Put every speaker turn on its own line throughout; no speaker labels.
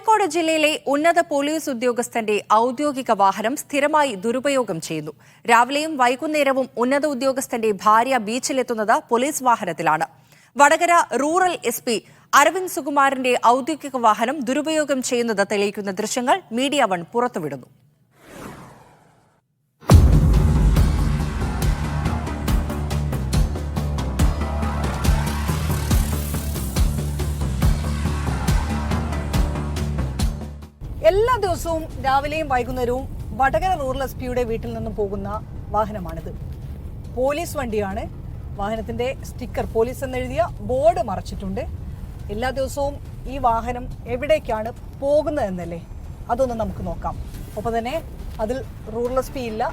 കോഴിക്കോട് ജില്ലയിലെ ഉന്നത പോലീസ് ഉദ്യോഗസ്ഥന്റെ ഔദ്യോഗിക വാഹനം സ്ഥിരമായി ദുരുപയോഗം ചെയ്യുന്നു. രാവിലെയും വൈകുന്നേരവും ഉന്നത ഉദ്യോഗസ്ഥന്റെ ഭാര്യ ബീച്ചിലെത്തുന്നത് പോലീസ് വാഹനത്തിലാണ്. വടകര റൂറൽ SP അരവിന്ദ് സുകുമാരന്റെ ഔദ്യോഗിക വാഹനം ദുരുപയോഗം ചെയ്യുന്നത് തെളിയിക്കുന്ന ദൃശ്യങ്ങൾ മീഡിയ 1 പുറത്തുവിടുന്നു.
എല്ലാ ദിവസവും രാവിലെയും വൈകുന്നേരവും വടകര റൂറൽ SP വീട്ടിൽ നിന്നും പോകുന്ന വാഹനമാണിത്. പോലീസ് വണ്ടിയാണ്. വാഹനത്തിന്റെ സ്റ്റിക്കർ പോലീസ് എന്നെഴുതിയ ബോർഡ് മറച്ചിട്ടുണ്ട്. എല്ലാ ദിവസവും ഈ വാഹനം എവിടേക്കാണ് പോകുന്നതെന്നല്ലേ, അതൊന്ന് നമുക്ക് നോക്കാം. ഒപ്പം തന്നെ അതിൽ റൂറൽ SP ഇല്ല.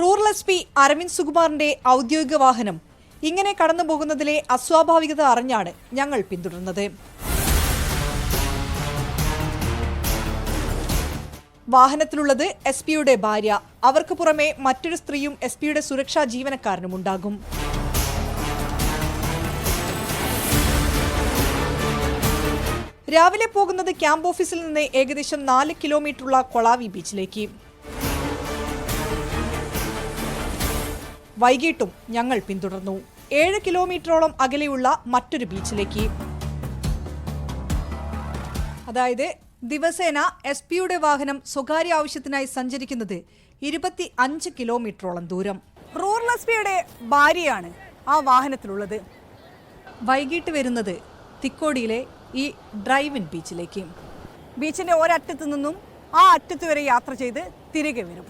റൂറൽ SP അരവിന്ദ് സുകുമാറിന്റെ ഔദ്യോഗിക വാഹനം ഇങ്ങനെ കടന്നുപോകുന്നതിലെ അസ്വാഭാവികത അറിഞ്ഞാണ് ഞങ്ങൾ പിന്തുടർന്നത്. വാഹനത്തിലുള്ളത് SP ഭാര്യ. അവർക്ക് പുറമെ മറ്റൊരു സ്ത്രീയും SP സുരക്ഷാ ജീവനക്കാരനുമുണ്ടാകും. രാവിലെ പോകുന്നത് ക്യാമ്പ് ഓഫീസിൽ നിന്ന് ഏകദേശം 4 കിലോമീറ്ററുള്ള കൊളാവി ബീച്ചിലേക്ക്. വൈകിട്ടും ഞങ്ങൾ പിന്തുടർന്നു. 7 കിലോമീറ്ററോളം അകലെയുള്ള മറ്റൊരു ബീച്ചിലേക്ക്. അതായത് ദിവസേന SP വാഹനം സ്വകാര്യ ആവശ്യത്തിനായി സഞ്ചരിക്കുന്നത് 25 കിലോമീറ്ററോളം ദൂരം. റൂറൽ SP ഭാര്യയാണ് ആ വാഹനത്തിലുള്ളത്. വൈകിട്ട് വരുന്നത് തിക്കോടിയിലെ ഈ ഡ്രൈവ് ഇൻ ബീച്ചിലേക്ക്. ബീച്ചിന്റെ ഒരറ്റത്തു നിന്നും ആ അറ്റത്ത് വരെ യാത്ര ചെയ്ത് തിരികെ വരും.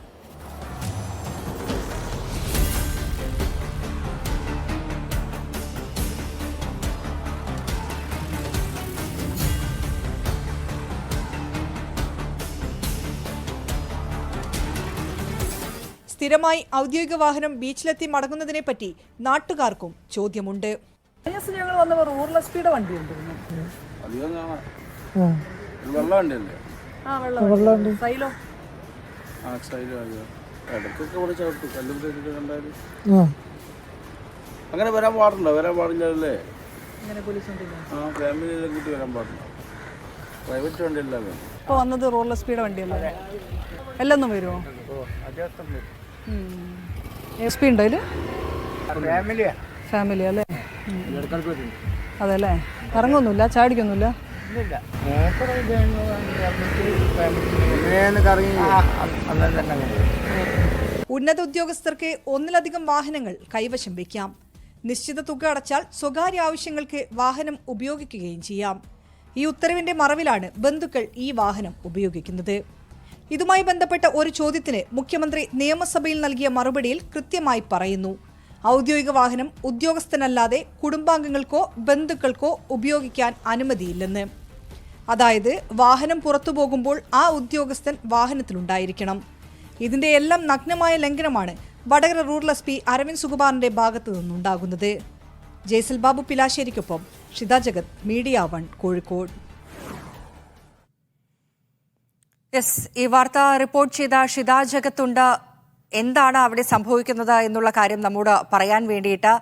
സ്ഥിരമായി ഔദ്യോഗിക വാഹനം ബീച്ചിലെത്തി മടങ്ങുന്നതിനെ പറ്റി നാട്ടുകാർക്കും ചോദ്യമുണ്ട്. ഞങ്ങൾ വന്നപ്പോൾ റൂറൽ SP വണ്ടി ഉണ്ടായിരുന്നു.
അങ്ങനെ വരാൻ പാടുണ്ടോ? വരാൻ പാടില്ലല്ലേ? ഫാമിലി വരാൻ പാടില്ല. പ്രൈവറ്റ് വണ്ടി അല്ലേ
ഇപ്പൊ വന്നത്? Rural SP വണ്ടിയല്ലേ? എല്ലാം വരുമോ? SP ഉണ്ടോ ഇതില്? ഫാമിലി അല്ലേ? അതല്ലേ? ഇറങ്ങൊന്നുമില്ല, ചാടിക്കൊന്നുമില്ല. ഉന്നത ഉദ്യോഗസ്ഥർക്ക് ഒന്നിലധികം വാഹനങ്ങൾ കൈവശം വയ്ക്കാം. നിശ്ചിത തുക അടച്ചാൽ സ്വകാര്യ ആവശ്യങ്ങൾക്ക് വാഹനം ഉപയോഗിക്കുകയും ചെയ്യാം. ഈ ഉത്തരവിന്റെ മറവിലാണ് ബന്ധുക്കൾ ഈ വാഹനം ഉപയോഗിക്കുന്നത്. ഇതുമായി ബന്ധപ്പെട്ട ഒരു ചോദ്യത്തിന് മുഖ്യമന്ത്രി നിയമസഭയിൽ നൽകിയ മറുപടിയിൽ കൃത്യമായി പറയുന്നു, ഔദ്യോഗിക വാഹനം ഉദ്യോഗസ്ഥനല്ലാതെ കുടുംബാംഗങ്ങൾക്കോ ബന്ധുക്കൾക്കോ ഉപയോഗിക്കാൻ അനുമതിയില്ലെന്ന്. അതായത് വാഹനം പുറത്തു പോകുമ്പോൾ ആ ഉദ്യോഗസ്ഥൻ വാഹനത്തിലുണ്ടായിരിക്കണം. ഇതിന്റെ എല്ലാം നഗ്നമായ ലംഘനമാണ് വടകര റൂറൽ SP അരവിന്ദ് സുകുമാറിന്റെ ഭാഗത്തു നിന്നുണ്ടാകുന്നത്. ജയ്സൽ ബാബു പിലാശ്ശേരിക്കൊപ്പം ഷിത ജഗത്, മീഡിയ 1 കോഴിക്കോട്.
ഈ വാർത്ത റിപ്പോർട്ട് ചെയ്ത ഷിത ജഗത്തുണ്ട്. എന്താണ് അവിടെ സംഭവിക്കുന്നത് എന്നുള്ള കാര്യം നമ്മോട് പറയാൻ വേണ്ടിയിട്ട്.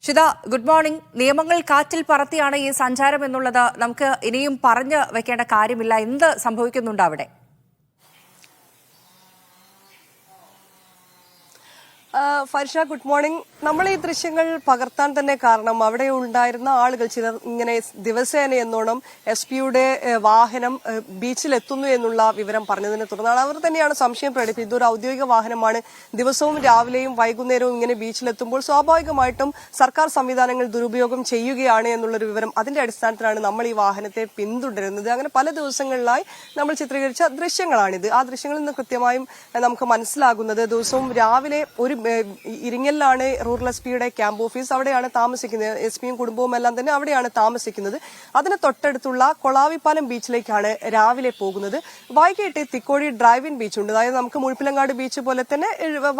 Shitha, good morning. നിയമങ്ങൾ കാറ്റിൽ പറത്തിയാണ് ഈ സഞ്ചാരം എന്നുള്ളത് നമുക്ക് ഇനിയും പറഞ്ഞു വെക്കേണ്ട കാര്യമില്ല. എന്ത് സംഭവിക്കുന്നുണ്ട് അവിടെ?
ഫർഷ, ഗുഡ് മോർണിംഗ്. നമ്മൾ ഈ ദൃശ്യങ്ങൾ പകർത്താൻ തന്നെ കാരണം അവിടെ ഉണ്ടായിരുന്ന ആളുകൾ ചിലർ ഇങ്ങനെ ദിവസേന എന്നോണം SP വാഹനം ബീച്ചിലെത്തുന്നു എന്നുള്ള വിവരം പറഞ്ഞതിനെ തുടർന്നാണ്. അവർ തന്നെയാണ് സംശയം പ്രകടിപ്പിച്ചത്. ഇതൊരു ഔദ്യോഗിക വാഹനമാണ്, ദിവസവും രാവിലെയും വൈകുന്നേരവും ഇങ്ങനെ ബീച്ചിലെത്തുമ്പോൾ സ്വാഭാവികമായിട്ടും സർക്കാർ സംവിധാനങ്ങൾ ദുരുപയോഗം ചെയ്യുകയാണ് എന്നുള്ളൊരു വിവരം. അതിന്റെ അടിസ്ഥാനത്തിലാണ് നമ്മൾ ഈ വാഹനത്തെ പിന്തുടരുന്നത്. അങ്ങനെ പല ദിവസങ്ങളിലായി നമ്മൾ ചിത്രീകരിച്ച ദൃശ്യങ്ങളാണിത്. ആ ദൃശ്യങ്ങളിൽ നിന്ന് കൃത്യമായും നമുക്ക് മനസ്സിലാകുന്നത് ദിവസവും രാവിലെ ഒരു ഇരിങ്ങലിലാണ് റൂറൽ SP-യുടെ ക്യാമ്പ് ഓഫീസ്. അവിടെയാണ് താമസിക്കുന്നത്. SP-യും കുടുംബവും എല്ലാം തന്നെ അവിടെയാണ് താമസിക്കുന്നത്. അതിന് തൊട്ടടുത്തുള്ള കൊളാവിപ്പാലം ബീച്ചിലേക്കാണ് രാവിലെ പോകുന്നത്. വൈകിട്ട് തിക്കോടി ഡ്രൈവ് ഇൻ ബീച്ചുണ്ട്. അതായത് നമുക്ക് മുഴപ്പിലങ്ങാട് ബീച്ച് പോലെ തന്നെ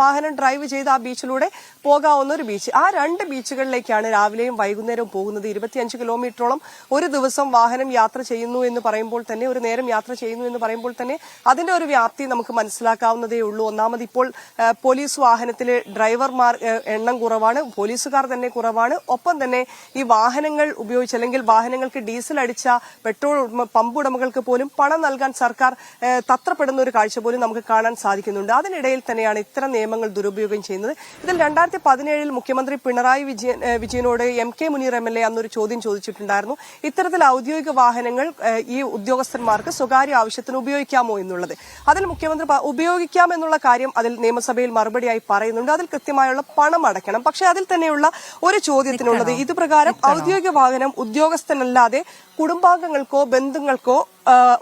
വാഹനം ഡ്രൈവ് ചെയ്ത് ആ ബീച്ചിലൂടെ പോകാവുന്ന ഒരു ബീച്ച്. ആ 2 ബീച്ചുകളിലേക്കാണ് രാവിലെയും വൈകുന്നേരവും പോകുന്നത്. 25 കിലോമീറ്ററോളം ഒരു ദിവസം വാഹനം യാത്ര ചെയ്യുന്നു എന്ന് പറയുമ്പോൾ തന്നെ, ഒരു നേരം യാത്ര ചെയ്യുന്നു എന്ന് പറയുമ്പോൾ തന്നെ അതിന്റെ ഒരു വ്യാപ്തി നമുക്ക് മനസ്സിലാക്കാവുന്നതേ ഉള്ളൂ. ഒന്നാമത് ഇപ്പോൾ പോലീസ് വാഹനത്തിലെ ഡ്രൈവർമാർ എണ്ണം കുറവാണ്, പോലീസുകാർ തന്നെ കുറവാണ്. ഒപ്പം തന്നെ ഈ വാഹനങ്ങൾ ഉപയോഗിച്ച് അല്ലെങ്കിൽ വാഹനങ്ങൾക്ക് ഡീസൽ അടിച്ച പെട്രോൾ പമ്പ് ഉടമകൾക്ക് പോലും പണം നൽകാൻ സർക്കാർ തത്രപ്പെടുന്ന ഒരു കാഴ്ച പോലും നമുക്ക് കാണാൻ സാധിക്കുന്നുണ്ട്. അതിനിടയിൽ തന്നെയാണ് ഇത്തരം നിയമങ്ങൾ ദുരുപയോഗം ചെയ്യുന്നത്. ഇതിൽ 2017 മുഖ്യമന്ത്രി പിണറായി വിജയനോട് MK മുനീർ MLA അന്നൊരു ചോദ്യം ചോദിച്ചിട്ടുണ്ടായിരുന്നു. ഇത്തരത്തിൽ ഔദ്യോഗിക വാഹനങ്ങൾ ഈ ഉദ്യോഗസ്ഥന്മാർക്ക് സ്വകാര്യ ആവശ്യത്തിന് ഉപയോഗിക്കാമോ എന്നുള്ളത്. അതിൽ മുഖ്യമന്ത്രി ഉപയോഗിക്കാം എന്നുള്ള കാര്യം അതിൽ നിയമസഭയിൽ മറുപടിയായി പറയുന്നുണ്ട്. അതിൽ കൃത്യമായുള്ള പണം അടയ്ക്കണം. പക്ഷെ അതിൽ തന്നെയുള്ള ഒരു ചോദ്യത്തിനുള്ളത് ഇതുപ്രകാരം ഔദ്യോഗിക വാഹനം ഉദ്യോഗസ്ഥനല്ലാതെ കുടുംബാംഗങ്ങൾക്കോ ബന്ധുക്കൾക്കോ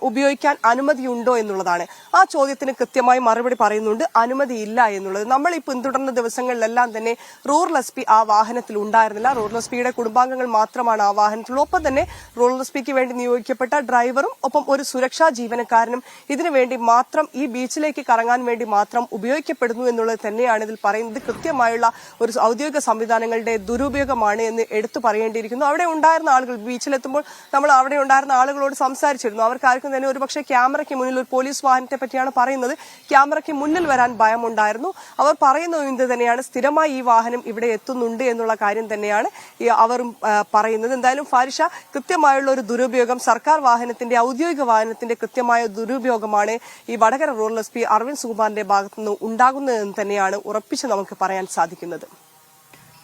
ഉപയോഗിക്കാൻ അനുമതിയുണ്ടോ എന്നുള്ളതാണ്. ആ ചോദ്യത്തിന് കൃത്യമായി മറുപടി പറയുന്നുണ്ട്, അനുമതിയില്ല എന്നുള്ളത്. നമ്മൾ ഈ പിന്തുടർന്ന ദിവസങ്ങളിലെല്ലാം തന്നെ റൂറൽ SP ആ വാഹനത്തിൽ ഉണ്ടായിരുന്നില്ല. റൂറൽ SP-യുടെ കുടുംബാംഗങ്ങൾ മാത്രമാണ് ആ വാഹനത്തിൽ. ഒപ്പം തന്നെ റൂറൽ SP-ക്ക് വേണ്ടി നിയോഗിക്കപ്പെട്ട ഡ്രൈവറും ഒപ്പം ഒരു സുരക്ഷാ ജീവനക്കാരനും ഇതിനു വേണ്ടി മാത്രം ഈ ബീച്ചിലേക്ക് കറങ്ങാൻ വേണ്ടി മാത്രം ഉപയോഗിക്കപ്പെടുന്നു എന്നുള്ളത് തന്നെയാണ് ഇതിൽ പറയുന്നത്. കൃത്യമായുള്ള ഒരു ഔദ്യോഗിക സംവിധാനങ്ങളുടെ ദുരുപയോഗമാണ് എന്ന് എടുത്തു പറയേണ്ടിയിരിക്കുന്നു. അവിടെ ഉണ്ടായിരുന്ന ആളുകൾ, ബീച്ചിലെത്തുമ്പോൾ നമ്മൾ അവിടെ ഉണ്ടായിരുന്ന ആളുകളോട് സംസാരിച്ചിരുന്നു. അവർക്കാർക്കും തന്നെ ഒരുപക്ഷെ ക്യാമറയ്ക്ക് മുന്നിൽ, ഒരു പോലീസ് വാഹനത്തെ പറ്റിയാണ് പറയുന്നത്, ക്യാമറയ്ക്ക് മുന്നിൽ വരാൻ ഭയമുണ്ടായിരുന്നു. അവർ പറയുന്നത് എന്ത് തന്നെയാണ്, സ്ഥിരമായി ഈ വാഹനം ഇവിടെ എത്തുന്നുണ്ട് എന്നുള്ള കാര്യം തന്നെയാണ് അവരും പറയുന്നത്. എന്തായാലും ഫാരിഷ, കൃത്യമായുള്ള ഒരു ദുരുപയോഗം, സർക്കാർ വാഹനത്തിന്റെ, ഔദ്യോഗിക വാഹനത്തിന്റെ കൃത്യമായ ദുരുപയോഗമാണ് ഈ വടകര റൂറൽ SP അരവിന്ദ് സുകുമാറിന്റെ ഭാഗത്തുനിന്ന് ഉണ്ടാകുന്നതെന്ന് തന്നെയാണ് ഉറപ്പിച്ച് നമുക്ക് പറയാൻ സാധിക്കുന്നത്.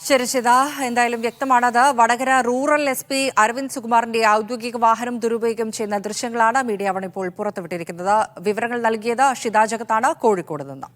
ശരി ചിത, എന്തായാലും വ്യക്തമാണത്. വടകര റൂറൽ SP അരവിന്ദ് സുകുമാറിന്റെ ഔദ്യോഗിക വാഹനം ദുരുപയോഗം ചെയ്യുന്ന ദൃശ്യങ്ങളാണ് മീഡിയ വൺ ഇപ്പോൾ പുറത്തുവിട്ടിരിക്കുന്നത്. വിവരങ്ങൾ നൽകിയത് ഷിത ജഗത്താണ്, കോഴിക്കോട് നിന്ന്.